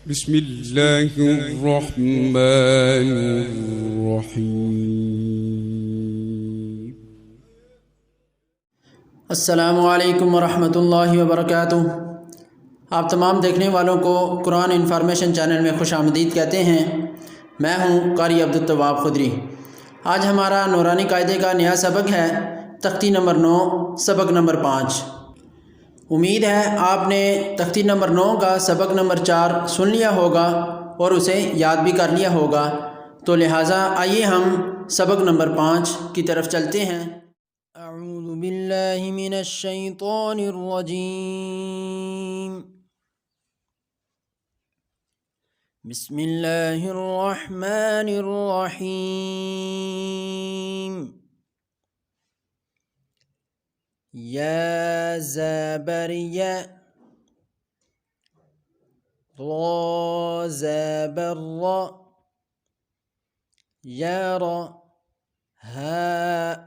بسم الله الرحمن الرحيم अस्सलामु अलैकुम वरहमतुल्लाहि वबरकातुह। आप तमाम देखने वालों को कुरान इन्फॉर्मेशन चैनल में खुश आमदीद कहते हैं। मैं हूं कारी अब्दुल खुदरी। आज हमारा नूरानी कायदे का नया सबक है, तख्ती नंबर 9, सबक नंबर 5। उम्मीद है आपने तख्ती नंबर 9 का सबक नंबर 4 सुन लिया होगा और उसे याद भी कर लिया होगा। तो लिहाजा आइए हम सबक नंबर 5 की तरफ चलते हैं। अऊज़ु बिल्लाहि मिनश शैतानिर रजीम। बिस्मिल्लाहिर रहमानिर रहीम। या ज़बर या, रा ज़बर रा, यारा, हा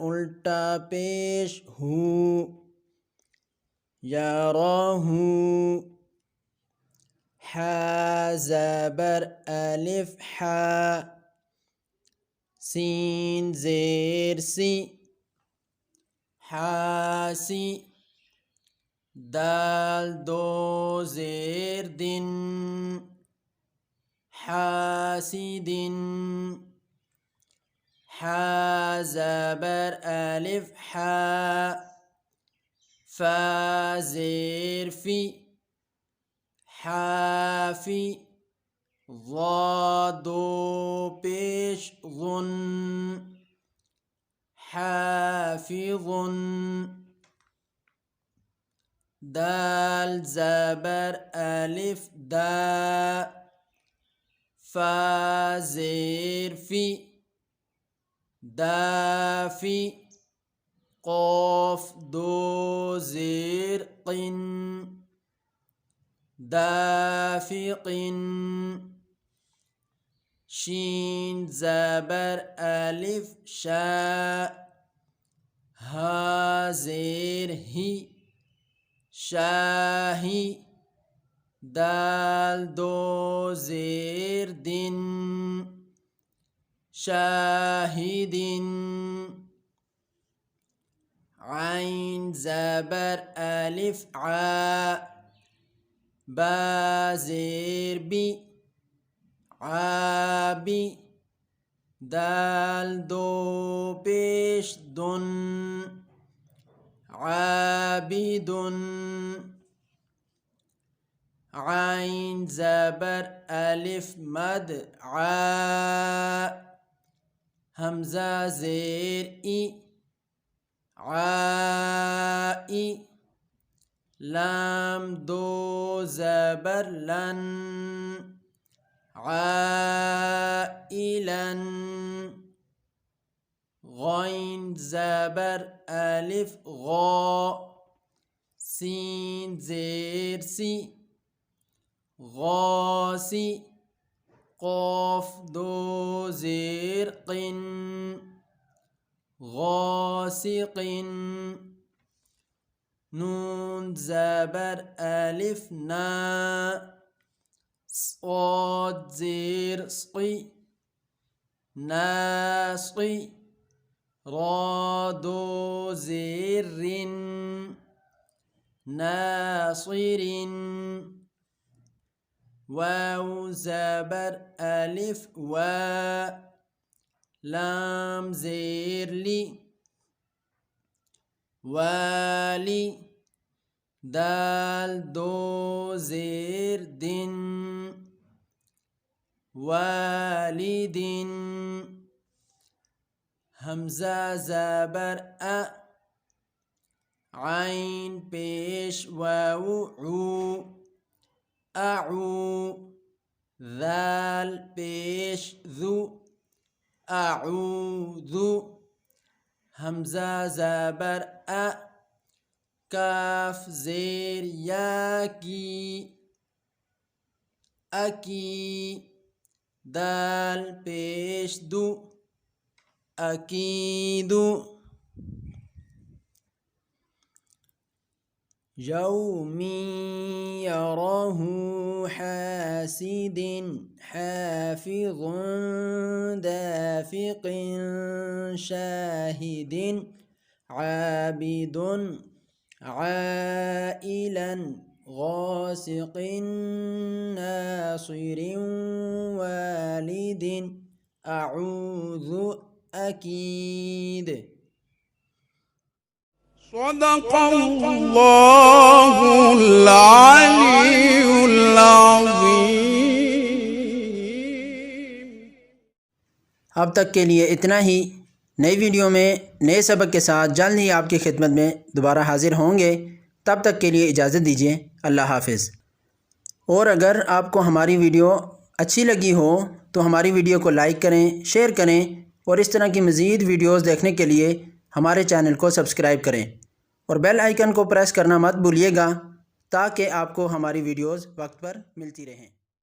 उल्टा पेश हू, याराहू, हा ज़बर अलिफ हा, सीन ज़ेर सी, हासी, दाल दो ज़ेर दिन, हासिदिन, हा ज़बर अलिफ हा, फा ज़ेर फी, हाफी, ज़ा दो पेश ज़ुन, हाफिज़ुन, दाल ज़बर अलिफ दा, फा ज़ेर फी, दाफी, क़ाफ दो ज़ेर क़िन, दाफ़िक़िन, शीन ज़बर अलिफ शा, हा ज़ेर ही, शाही, दाल दो ज़ेर दिन, शाहिदिन, आइन ज़बर अलिफ आ, बा ज़ेर बी, आबी, दाल दो पेश दुन, आबिदुन, आइन ज़बर अलिफ मद आ, हमज़ा ज़ेर ई, आई, लाम दो ज़बर लन, आइलन, गैन ज़बर अलिफ गौ, सीन ज़ेर सी, गौसी, क़ाफ दो ज़ेर क़िन, गौसिक़िन, नून ज़बर अलिफ ना, صاد ज़ेर स्क़ी, नास्क़ी, रा दो ज़ेर रिन, नासिरिन, वाव ज़बर अलिफ वा, लाम ज़ेर ली, वाली, दाल दो ज़ेर दिन, वालिदिन, हमज़ा ज़बर अ, आइन पेश वाव ऊ, अऊ, दाल पेश ज़ु, अऊज़ु, हमज़ा ज़बर अ, काफ ज़ेर या की, अकी, दाल पेश दु, अकीदु, يوم يراه حاسد حافظ دافق شاهد عابد عائلا غاسق ناصر والد أعوذ أكيد صدق الله العلي العظيم. अब तक के लिए इतना ही। नई वीडियो में नए सबक के साथ जल्द ही आपकी खिदमत में दोबारा हाज़िर होंगे। तब तक के लिए इजाज़त दीजिए। अल्लाह हाफ़िज़। और अगर आपको हमारी वीडियो अच्छी लगी हो तो हमारी वीडियो को लाइक करें, शेयर करें और इस तरह की मज़ीद वीडियोज़ देखने के लिए हमारे चैनल को सब्सक्राइब करें और बेल आइकन को प्रेस करना मत भूलिएगा ताकि आपको हमारी वीडियोज़ वक्त पर मिलती रहें।